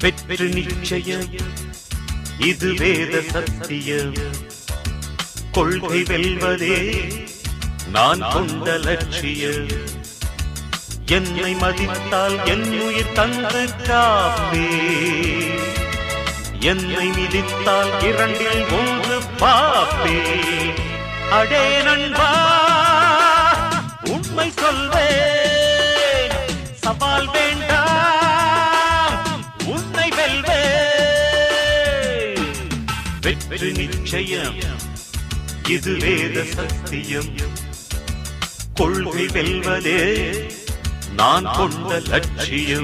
வெற்றி நிச்சயம் இது வேத சத்தியம் கொள்கை வெல்வதே நான் கொண்ட லட்சியம் என்னை மதித்தால் என் உயிர் தந்து காப்பே என்னை மிதித்தால் இரண்டில் ஒன்று பாப்பே அடே நண்பா உண்மை சொல்வேன் சவால் வேண்டாம் உன்னை வெல்வேன் வெற்றி நிச்சயம் இது வேத சத்தியம் கொள்கை வெல்வதே நான் கொண்ட லட்சியம்